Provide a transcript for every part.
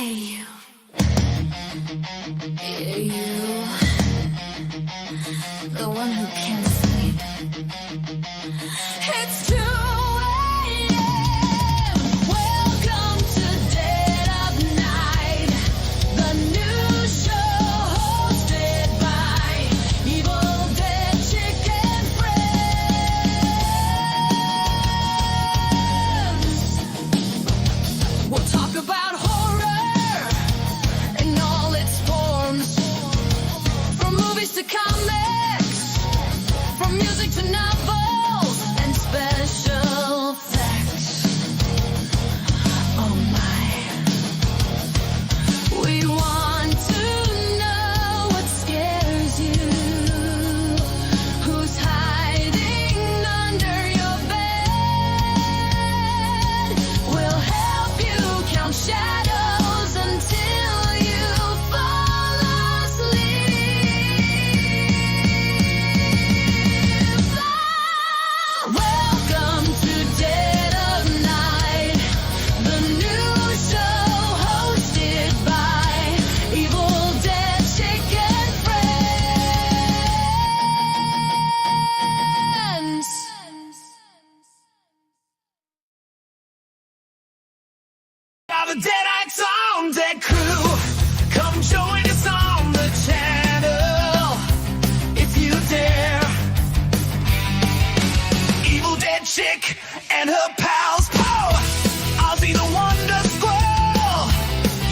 Hey you, yeah, you, the one who can't sleep. It's 2 a.m. Welcome to Dead of Night, the new show hosted by Evil Dead Chicken Friends. We'll talk about horror in all its forms, from movies to comics, from music to novels and special effects. Oh my, we want to know what scares you, who's hiding under your bed. We'll help you count shadows until you fall asleep. Welcome to Dead of Night, the new show hosted by Evil Dead Chicken Friends. Now the Deadites on deck crew, come join us on the channel if you dare. Evil Dead Chick and her pals, Poe, Ozzy the Wonder Squirrel,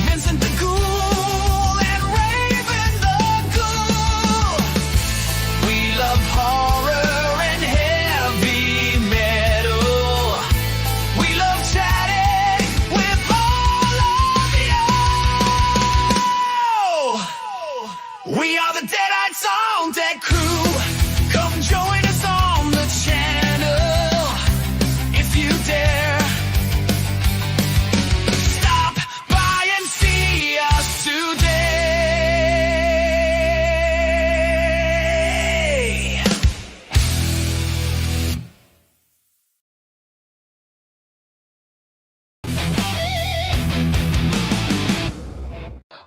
Vincent the Ghoul, and Raven the Ghoul. We love horror and heavy metal. We love chatting with all of you. We are the Deadites on Deck Crew. Come join us on the channel if you dare. Stop by and see us today.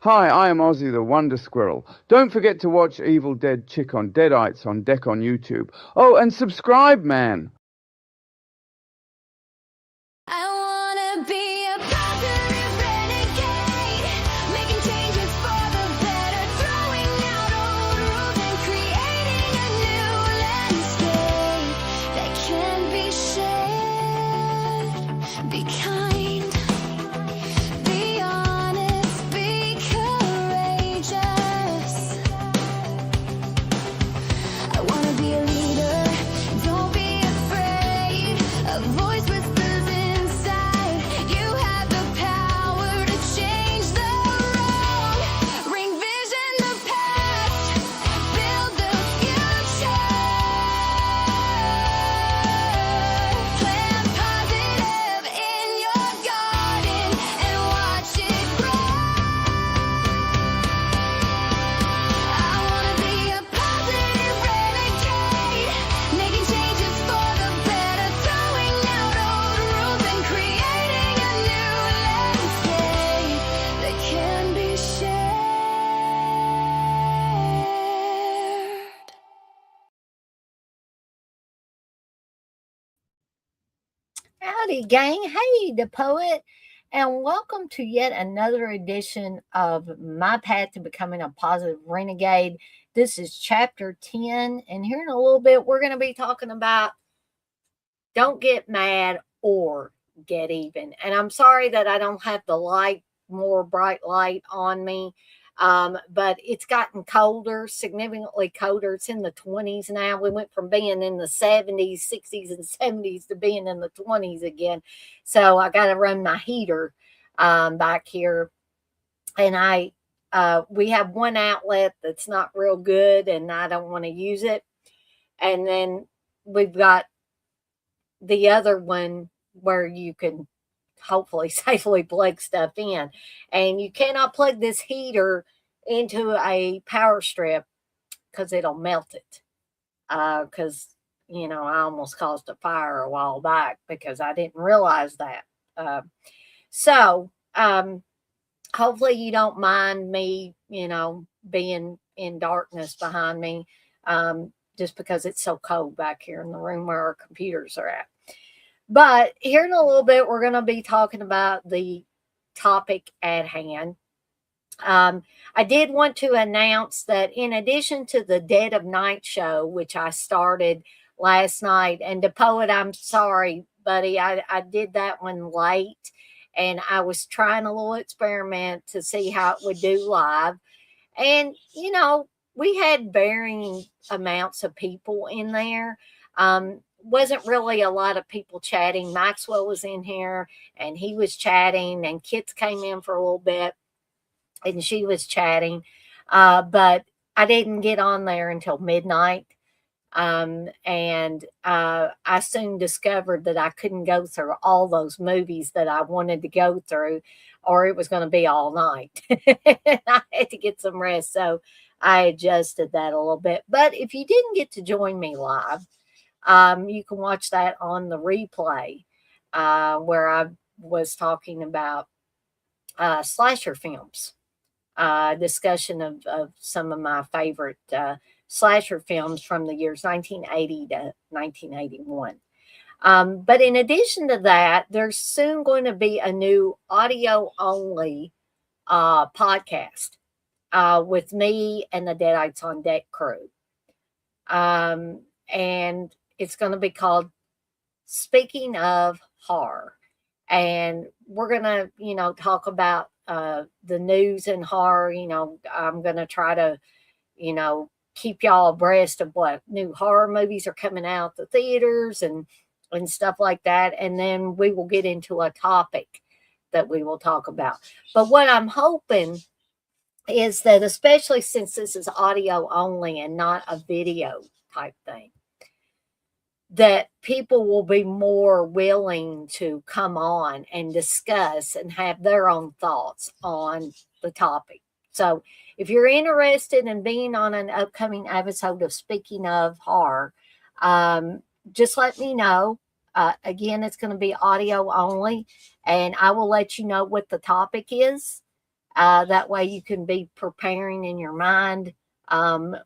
Hi, I am Ozzy the Wonder Squirrel. Don't forget to watch Evil Dead Chick on Deadites on Deck on YouTube. Oh, and subscribe, man. I wanna be a positive renegade, making changes for the better, throwing out old rules and creating a new landscape that can be shared. Be kind, be honest, be courageous. I wanna be a leader, don't be afraid. A voice whispers inside, you have the power to change the wrong. Bring vision the past, build the future. Plant positive in your garden and watch it grow. I wanna be a positive renegade, making changes for the better, throwing out old rules and creating a new landscape that can be shared. Howdy, gang. Hey, the poet, and welcome to yet another edition of My Path to Becoming a Positive Renegade. This is chapter 10, and here in a little bit, we're going to be talking about don't get mad or get even. And I'm sorry that I don't have the light, more bright light on me. But it's gotten colder, significantly colder. It's in the 20s now. We went from being in the 70s, 60s, and 70s to being in the 20s again. So I got to run my heater back here. And we have one outlet that's not real good, and I don't want to use it. And then we've got the other one where you can hopefully safely plug stuff in. And you cannot plug this heater into a power strip because it'll melt it. Because, I almost caused a fire a while back because I didn't realize that. So hopefully you don't mind me, being in darkness behind me, just because it's so cold back here in the room where our computers are at. But here in a little bit, we're going to be talking about the topic at hand. I did want to announce that in addition to the Dead of Night show, which I started last night, and the poet, I'm sorry, buddy, I did that one late, and I was trying a little experiment to see how it would do live. And, we had varying amounts of people in there. Wasn't really a lot of people chatting. Maxwell was in here and he was chatting, and Kits came in for a little bit and she was chatting. But I didn't get on there until midnight. And I soon discovered that I couldn't go through all those movies that I wanted to go through, or it was going to be all night. I had to get some rest. So I adjusted that a little bit. But if you didn't get to join me live, you can watch that on the replay, where I was talking about slasher films, discussion of some of my favorite slasher films from the years 1980 to 1981. But in addition to that, there's soon going to be a new audio only podcast with me and the Deadites on Deck crew. And it's going to be called Speaking of Horror. And we're going to, talk about the news and horror. I'm going to try to, keep y'all abreast of what new horror movies are coming out the theaters and stuff like that. And then we will get into a topic that we will talk about. But what I'm hoping is that, especially since this is audio only and not a video type thing, that people will be more willing to come on and discuss and have their own thoughts on the topic. So if you're interested in being on an upcoming episode of Speaking of Horror, just let me know. Again, it's going to be audio only, and I will let you know what the topic is. That way you can be preparing in your mind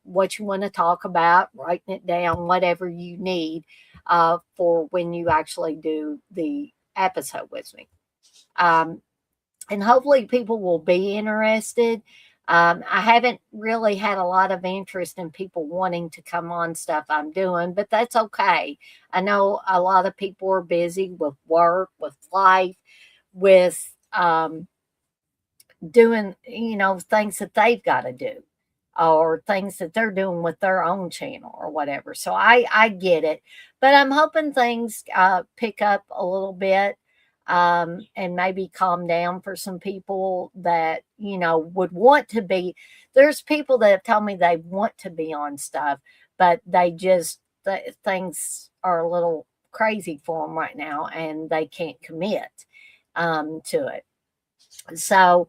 what you want to talk about, writing it down, whatever you need for when you actually do the episode with me. And hopefully people will be interested. I haven't really had a lot of interest in people wanting to come on stuff I'm doing, but that's okay. I know a lot of people are busy with work, with life, with doing, things that they've got to do, or things that they're doing with their own channel or whatever. So I get it, but I'm hoping things pick up a little bit. And maybe calm down for some people that, would want to be. There's people that have told me they want to be on stuff, but they just, things are a little crazy for them right now and they can't commit to it. So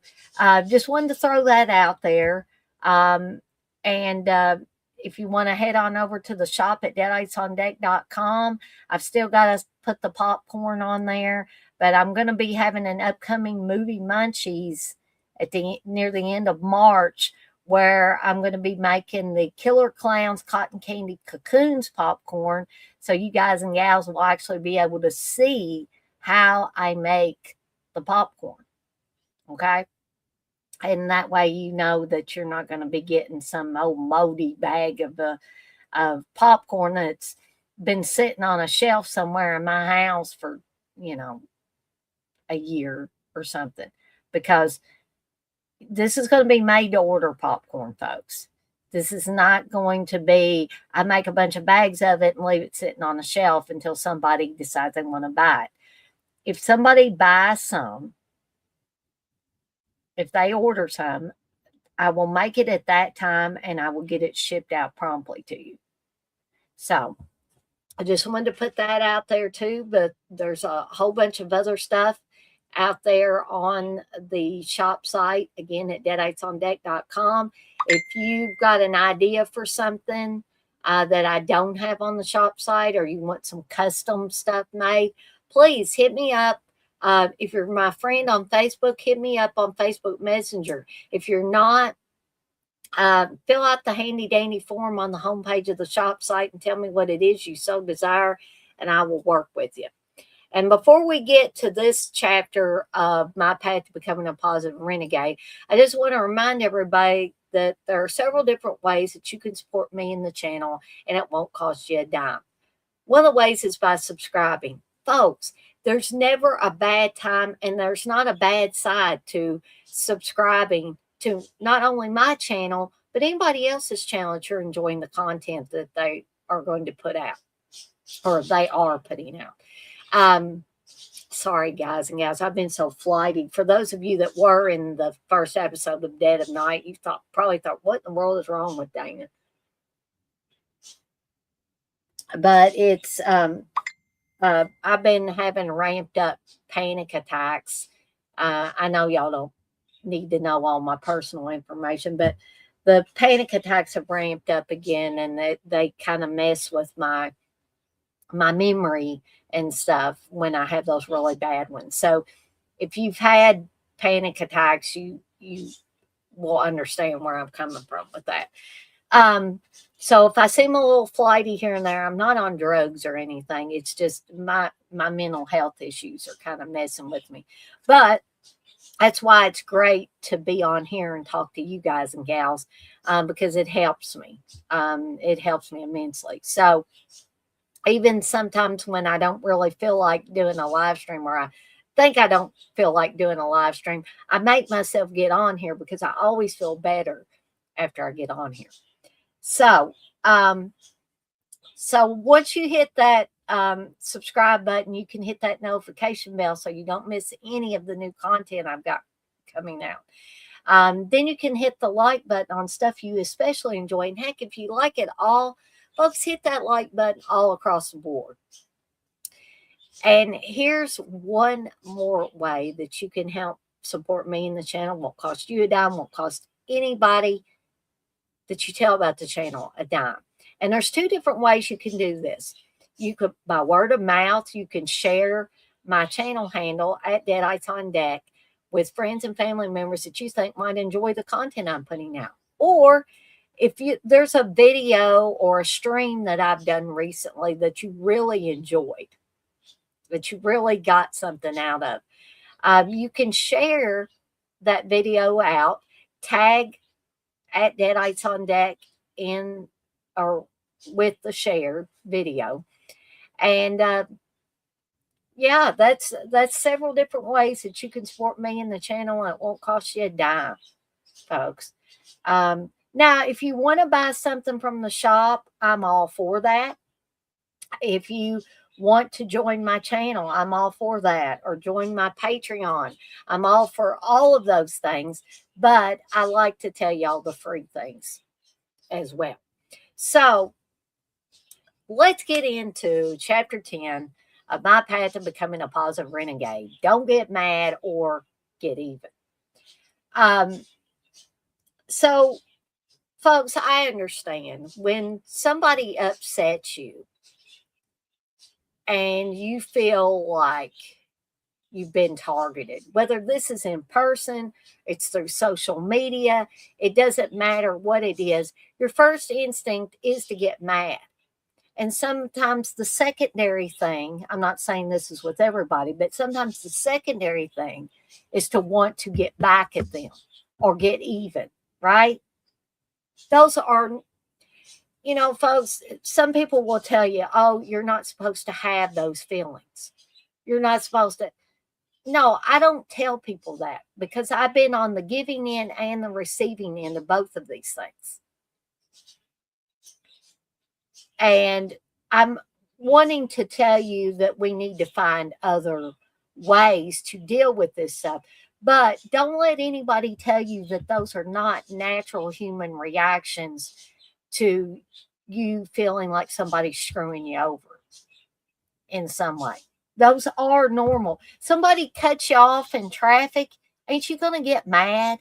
just wanted to throw that out there. And if you want to head on over to the shop at deadicesondeck.com, I've still got to put the popcorn on there. But I'm going to be having an upcoming movie munchies near the end of March, where I'm going to be making the Killer Clowns Cotton Candy Cocoons popcorn. So you guys and gals will actually be able to see how I make the popcorn. Okay? And that way you know that you're not going to be getting some old moldy bag of popcorn that's been sitting on a shelf somewhere in my house for, a year or something, because this is going to be made to order popcorn, folks. This is not going to be, I make a bunch of bags of it and leave it sitting on a shelf until somebody decides they want to buy it. If somebody buys some, if they order some, I will make it at that time and I will get it shipped out promptly to you. So I just wanted to put that out there too, but there's a whole bunch of other stuff out there on the shop site, again, at deadicesondeck.com. If you've got an idea for something that I don't have on the shop site, or you want some custom stuff made, please hit me up. If you're my friend on Facebook, hit me up on Facebook Messenger. If you're not, fill out the handy dandy form on the homepage of the shop site and tell me what it is you so desire, and I will work with you. And before we get to this chapter of my path to becoming a positive renegade, I just want to remind everybody that there are several different ways that you can support me in the channel, and it won't cost you a dime. One of the ways is by subscribing. Folks, there's never a bad time, and there's not a bad side to subscribing to not only my channel, but anybody else's channel that you're enjoying the content that they are going to put out, or they are putting out. Sorry, guys and gals, I've been so flighty. For those of you that were in the first episode of Dead of Night, you probably thought, what in the world is wrong with Dana? But it's I've been having ramped up panic attacks. I know y'all don't need to know all my personal information, but the panic attacks have ramped up again, and they kind of mess with my memory and stuff when I have those really bad ones. So if you've had panic attacks, you will understand where I'm coming from with that. So if I seem a little flighty here and there, I'm not on drugs or anything. It's just my mental health issues are kind of messing with me. But that's why it's great to be on here and talk to you guys and gals, because it helps me. It helps me immensely. So even sometimes when I don't really feel like doing a live stream, or I think I don't feel like doing a live stream, I make myself get on here because I always feel better after I get on here. So, so once you hit that subscribe button, you can hit that notification bell so you don't miss any of the new content I've got coming out. Then you can hit the like button on stuff you especially enjoy. And heck, if you like it all, folks, hit that like button all across the board. And here's one more way that you can help support me in the channel. Won't cost you a dime, won't cost anybody that you tell about the channel a dime. And there's two different ways you can do this. You could, by word of mouth, you can share my channel handle at Deadites on Deck with friends and family members that you think might enjoy the content I'm putting out. Or if there's a video or a stream that I've done recently that you really enjoyed, that you really got something out of, you can share that video out, tag at Deadites on Deck in or with the shared video. And yeah, that's several different ways that you can support me in the channel, and it won't cost you a dime, folks. Now, if you want to buy something from the shop, I'm all for that. If you want to join my channel, I'm all for that. Or join my Patreon, I'm all for all of those things. But I like to tell y'all the free things as well. So let's get into chapter 10 of my path to becoming a positive renegade. Don't get mad or get even. So, folks, I understand when somebody upsets you and you feel like you've been targeted, whether this is in person, it's through social media, it doesn't matter what it is. Your first instinct is to get mad. And sometimes the secondary thing, I'm not saying this is with everybody, but sometimes the secondary thing is to want to get back at them or get even, right? Those are, you know, folks, some people will tell you, oh, you're not supposed to have those feelings. You're not supposed to. No, I don't tell people that, because I've been on the giving end and the receiving end of both of these things. And I'm wanting to tell you that we need to find other ways to deal with this stuff. But don't let anybody tell you that those are not natural human reactions to you feeling like somebody's screwing you over in some way. Those are normal. Somebody cuts you off in traffic, ain't you going to get mad?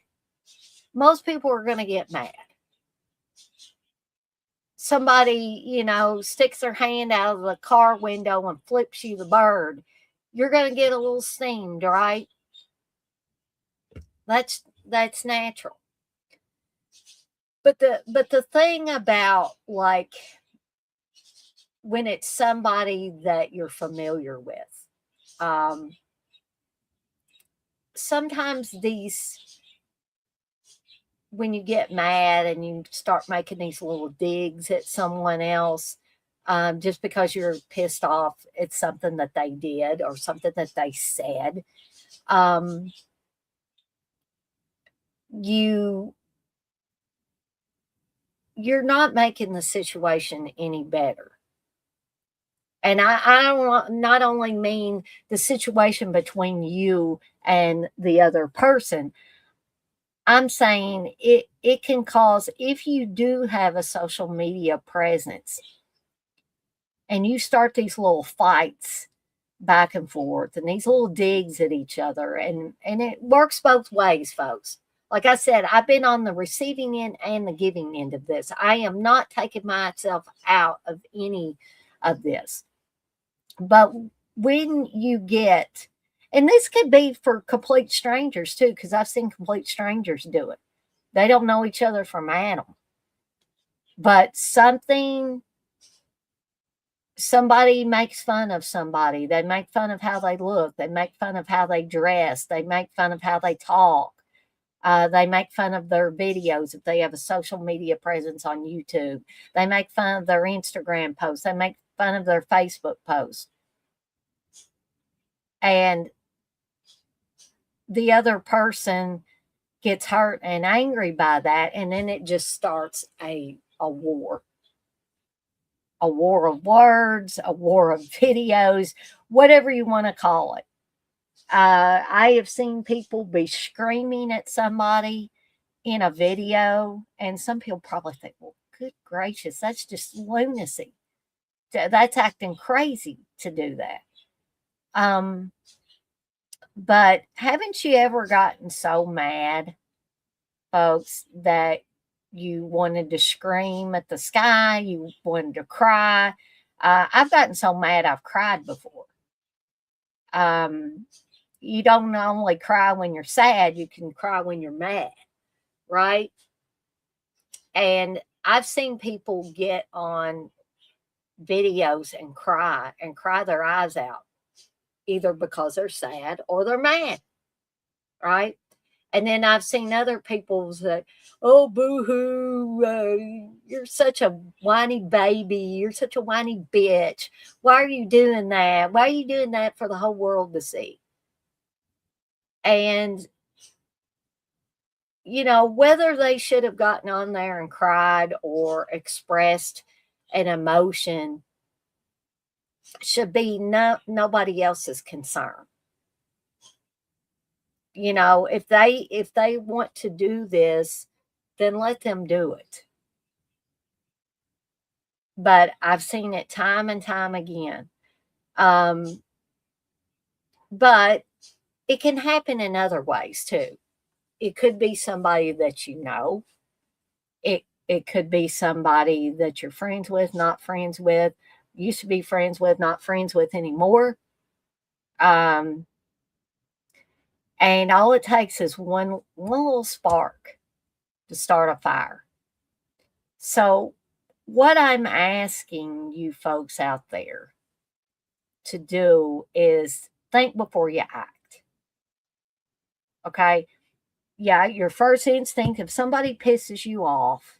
Most people are going to get mad. Somebody, you know, sticks their hand out of the car window and flips you the bird. you're going to get a little steamed, right? That's natural. But the thing about, like, when it's somebody that you're familiar with, sometimes when you get mad and you start making these little digs at someone else, just because you're pissed off at something that they did or something that they said, um, you're not making the situation any better. And I don't not only mean the situation between you and the other person. I'm saying it can cause, if you do have a social media presence and you start these little fights back and forth and these little digs at each other, and it works both ways, folks. Like I said, I've been on the receiving end and the giving end of this. I am not taking myself out of any of this. But when you get, and this could be for complete strangers too, because I've seen complete strangers do it. They don't know each other from Adam. But somebody makes fun of somebody. They make fun of how they look. They make fun of how they dress. They make fun of how they talk. They make fun of their videos if they have a social media presence on YouTube. They make fun of their Instagram posts. They make fun of their Facebook posts. And the other person gets hurt and angry by that, and then it just starts a war. A war of words, a war of videos, whatever you want to call it. I have seen people be screaming at somebody in a video, and some people probably think, well, good gracious, that's just lunacy. That's acting crazy to do that. But haven't you ever gotten so mad, folks, that you wanted to scream at the sky, you wanted to cry? I've gotten so mad I've cried before. You don't only cry when you're sad, you can cry when you're mad, right? And I've seen people get on videos and cry their eyes out, either because they're sad or they're mad, right? And then I've seen other people say, oh, boo-hoo, you're such a whiny baby. You're such a whiny bitch. Why are you doing that? Why are you doing that for the whole world to see? And, whether they should have gotten on there and cried or expressed an emotion should be nobody else's concern. If they want to do this, then let them do it. But I've seen it time and time again. But it can happen in other ways too. It could be somebody that you know. It could be somebody that you're friends with, not friends with, used to be friends with, not friends with anymore. And all it takes is one little spark to start a fire. So, what I'm asking you folks out there to do is think before you act. Okay? Yeah, your first instinct, if somebody pisses you off,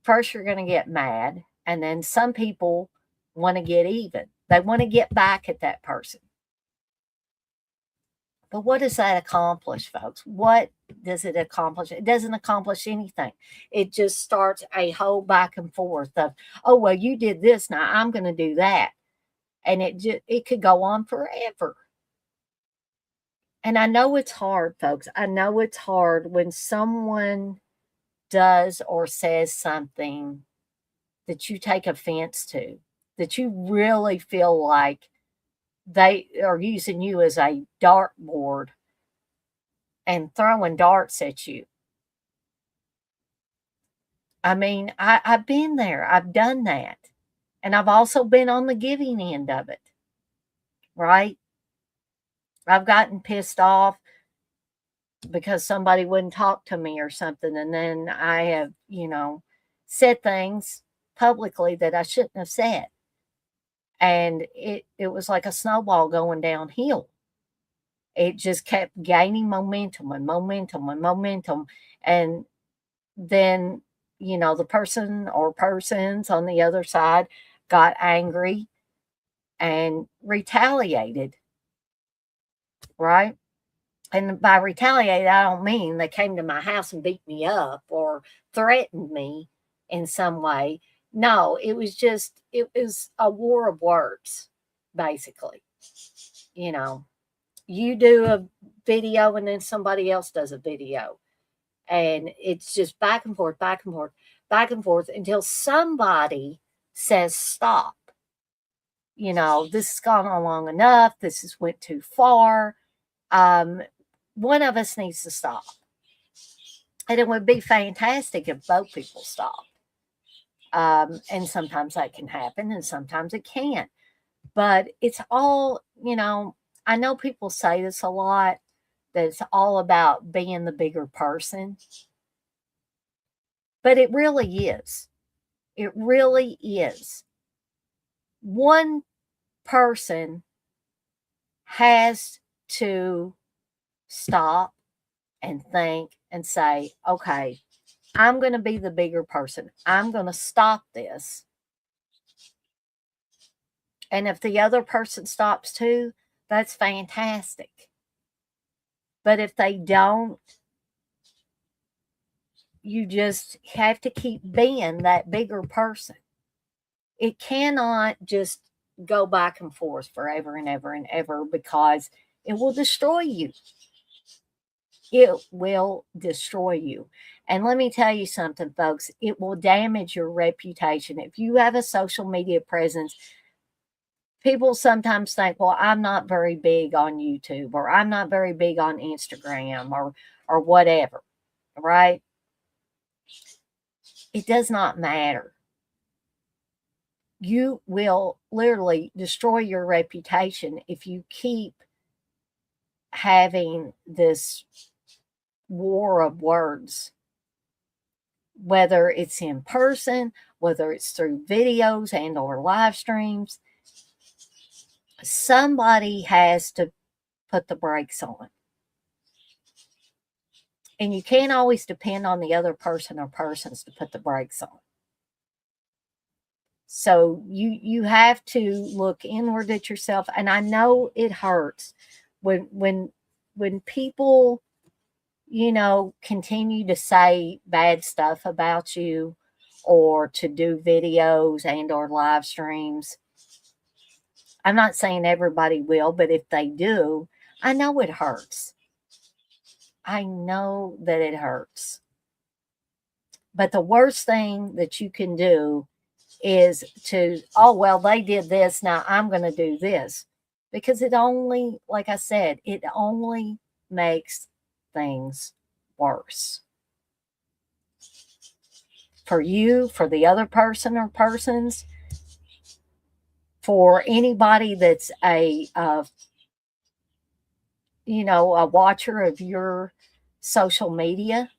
first you're going to get mad. And then some people want to get even, they want to get back at that person. But what does that accomplish, folks? What does it accomplish? It doesn't accomplish anything. It just starts a whole back and forth of, oh, well, you did this, now I'm going to do that. And it could go on forever. And I know it's hard, folks. I know it's hard when someone does or says something that you take offense to, that you really feel like they are using you as a dartboard and throwing darts at you. I mean, I've been there. I've done that. And I've also been on the giving end of it. right? I've gotten pissed off because somebody wouldn't talk to me or something. And then I have, said things publicly that I shouldn't have said. And it was like a snowball going downhill. It just kept gaining momentum and momentum and momentum. And then, the person or persons on the other side got angry and retaliated, right? And by retaliate, I don't mean they came to my house and beat me up or threatened me in some way. No, it was a war of words, basically. You know, you do a video and then somebody else does a video. And it's just back and forth, back and forth, back and forth until somebody says stop. This has gone on long enough. This has went too far. One of us needs to stop. And it would be fantastic if both people stopped. And sometimes that can happen and sometimes it can't. But it's all, I know people say this a lot, that it's all about being the bigger person. But it really is. It really is. One person has to stop and think and say, okay, I'm going to be the bigger person. I'm going to stop this. And if the other person stops too, that's fantastic. But if they don't, you just have to keep being that bigger person. It cannot just go back and forth forever and ever and ever, because it will destroy you. It will destroy you. And let me tell you something, folks, it will damage your reputation. If you have a social media presence, people sometimes think, well, I'm not very big on YouTube, or I'm not very big on Instagram, or whatever, right? It does not matter. You will literally destroy your reputation if you keep having this war of words, whether it's in person, whether it's through videos and or live streams. Somebody has to put the brakes on. And you can't always depend on the other person or persons to put the brakes on. So you have to look inward at yourself. And I know it hurts when people, continue to say bad stuff about you, or to do videos and or live streams. I'm not saying everybody will, but if they do, I know it hurts. I know that it hurts. But the worst thing that you can do is to, oh, well, they did this, now I'm going to do this. Because it only, like I said, it only makes things worse. For you, for the other person or persons, for anybody that's a watcher of your social media,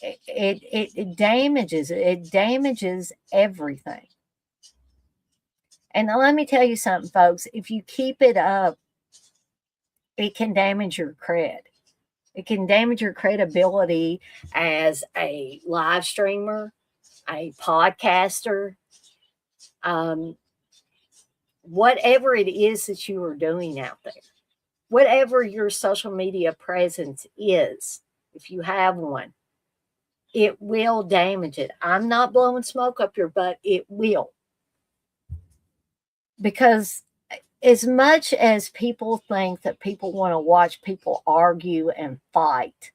it damages everything. And let me tell you something, folks. If you keep it up, it can damage your cred. It can damage your credibility as a live streamer, a podcaster, whatever it is that you are doing out there. Whatever your social media presence is, if you have one, it will damage it. I'm not blowing smoke up your butt. It will. Because as much as people think that people want to watch people argue and fight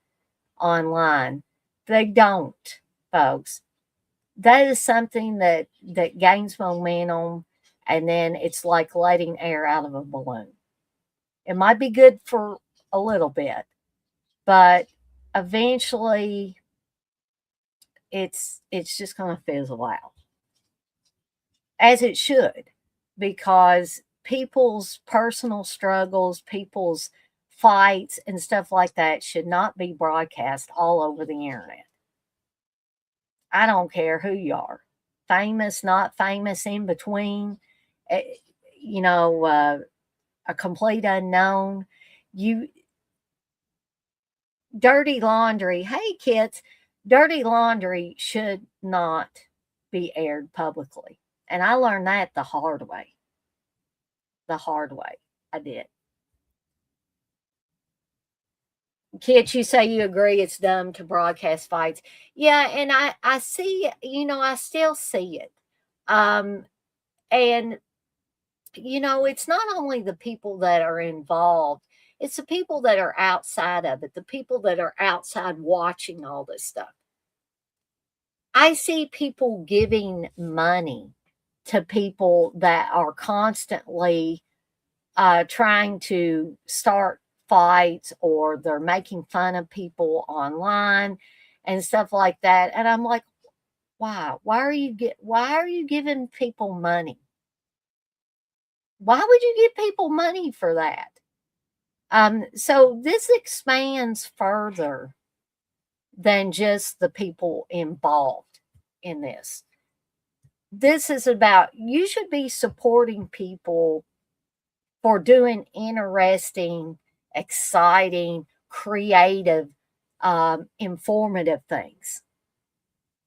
online, they don't, folks. That is something that gains momentum, and then it's like letting air out of a balloon. It might be good for a little bit, but eventually it's just going to fizzle out, as it should. because people's personal struggles, people's fights and stuff like that should not be broadcast all over the internet. I don't care who you are, famous, not famous, in between, eh, you know, a complete unknown. You dirty laundry. Hey, kids, dirty laundry should not be aired publicly. And I learned that the hard way. The hard way. I did. Kids, you say you agree it's dumb to broadcast fights. Yeah, and I see, I still see it. Um, and it's not only the people that are involved, it's the people that are outside of it, the people that are outside watching all this stuff. I see people giving money to people that are constantly trying to start fights, or they're making fun of people online and stuff like that. And I'm like, why are you giving people money? Why would you give people money for that? So this expands further than just the people involved in this. This is about, you should be supporting people for doing interesting, exciting, creative, informative things.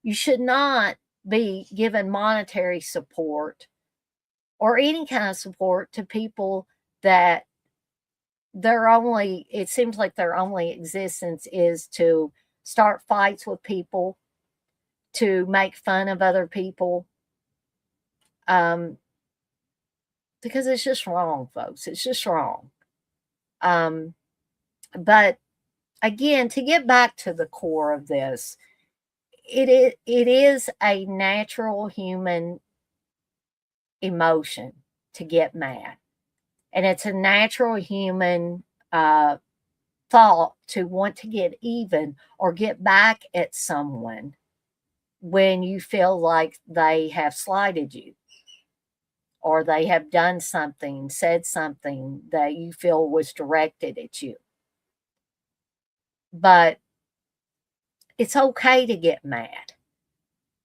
You should not be giving monetary support or any kind of support to people that it seems like their only existence is to start fights with people, to make fun of other people. Because it's just wrong, folks. It's just wrong. But again, to get back to the core of this, it is a natural human emotion to get mad. And it's a natural human thought to want to get even or get back at someone when you feel like they have slighted you, or they have done something, said something that you feel was directed at you. But it's okay to get mad.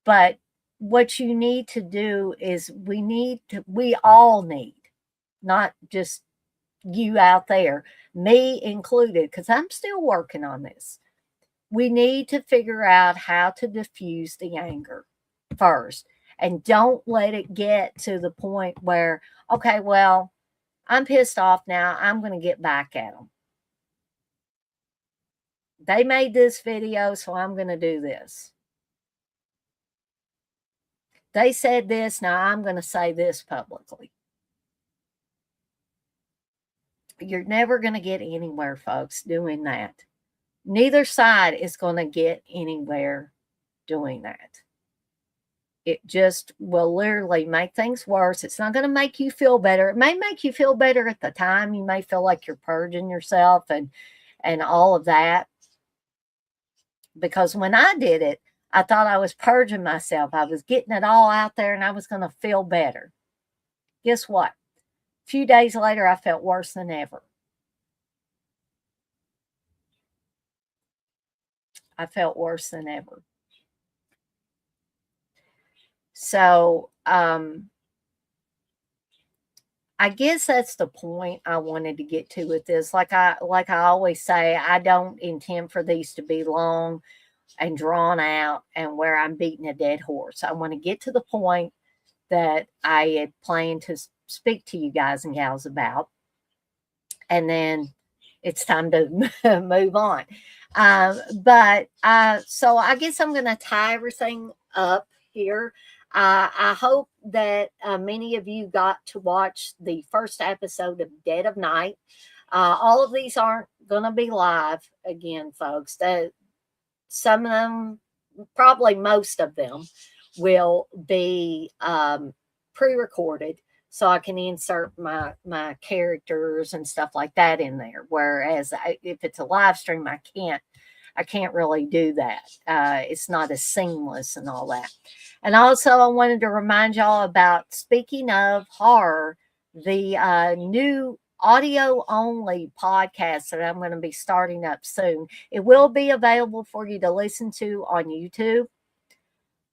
But what you need to do is we all need, not just you out there, me included, because I'm still working on this. We need to figure out how to diffuse the anger first. And don't let it get to the point where, okay, well, I'm pissed off now. I'm going to get back at them. They made this video, so I'm going to do this. They said this, now I'm going to say this publicly. You're never going to get anywhere, folks, doing that. Neither side is going to get anywhere doing that. It just will literally make things worse. It's not going to make you feel better. It may make you feel better at the time. You may feel like you're purging yourself and all of that. Because when I did it, I thought I was purging myself. I was getting it all out there and I was going to feel better. Guess what? A few days later, I felt worse than ever. I felt worse than ever. So, I guess that's the point I wanted to get to with this. Like I always say, I don't intend for these to be long and drawn out and where I'm beating a dead horse. I want to get to the point that I had planned to speak to you guys and gals about, and then it's time to move on. So I guess I'm going to tie everything up here. I hope that many of you got to watch the first episode of Dead of Night. All of these aren't going to be live again, folks. Some of them, probably most of them, will be pre-recorded, so I can insert my characters and stuff like that in there. Whereas if it's a live stream, I can't I can't really do that. It's not as seamless and all that. And also, I wanted to remind y'all about, speaking of horror, the new audio only podcast that I'm going to be starting up soon. It will be available for you to listen to on YouTube.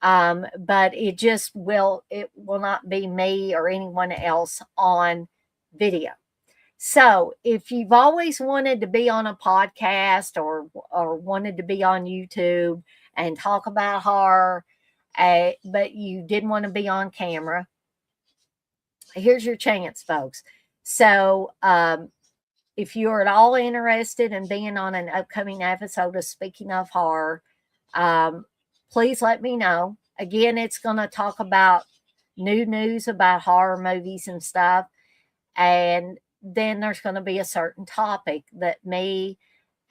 But it will not be me or anyone else on video. So if you've always wanted to be on a podcast or wanted to be on YouTube and talk about horror, but you didn't want to be on camera, here's your chance, folks. So if you're at all interested in being on an upcoming episode of Speaking of Horror, please let me know. Again, it's going to talk about new news about horror movies and stuff. And then there's going to be a certain topic that me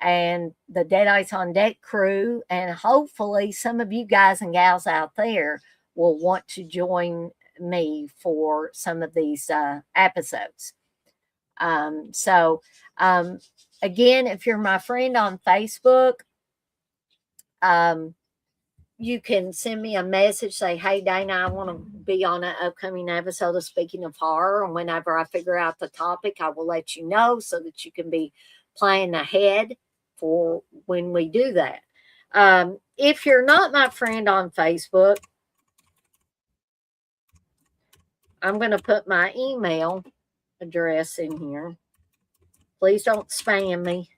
and the Dead Ice on Deck crew, and hopefully some of you guys and gals out there, will want to join me for some of these episodes. So, again, if you're my friend on Facebook, you can send me a message, say, hey, Dana, I want to be on an upcoming episode of Speaking of Horror. And whenever I figure out the topic, I will let you know so that you can be planning ahead for when we do that. If you're not my friend on Facebook, I'm going to put my email address in here. Please don't spam me.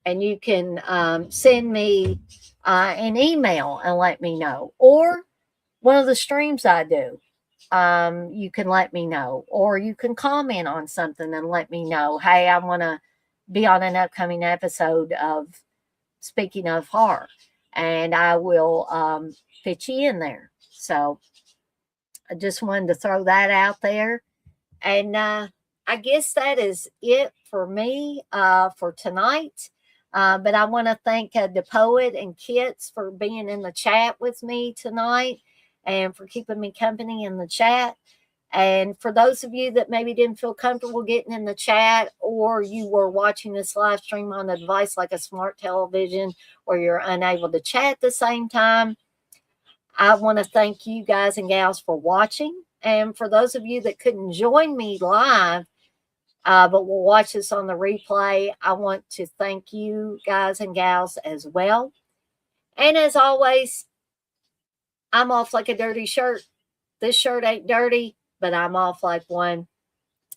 And you can send me an email and let me know. Or one of the streams I do, you can let me know. Or you can comment on something and let me know, hey, I want to be on an upcoming episode of Speaking of Horror. And I will fit you in there. So I just wanted to throw that out there. And I guess that is it for me for tonight. But I want to thank the Poet and Kits for being in the chat with me tonight and for keeping me company in the chat. And for those of you that maybe didn't feel comfortable getting in the chat, or you were watching this live stream on a device like a smart television or you're unable to chat at the same time, I want to thank you guys and gals for watching. And for those of you that couldn't join me live, but will watch this on the replay, I want to thank you guys and gals as well. And as always, I'm off like a dirty shirt. This shirt ain't dirty, but I'm off like one.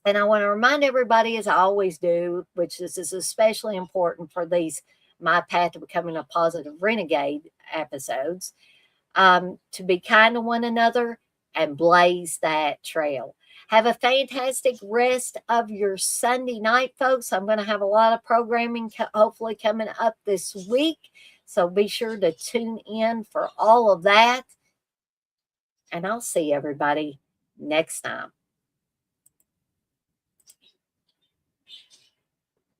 And I want to remind everybody, as I always do, which this is especially important for these My Path to Becoming a Positive Renegade episodes, to be kind to one another and blaze that trail. Have a fantastic rest of your Sunday night, folks. I'm going to have a lot of programming hopefully coming up this week. So be sure to tune in for all of that. And I'll see everybody next time.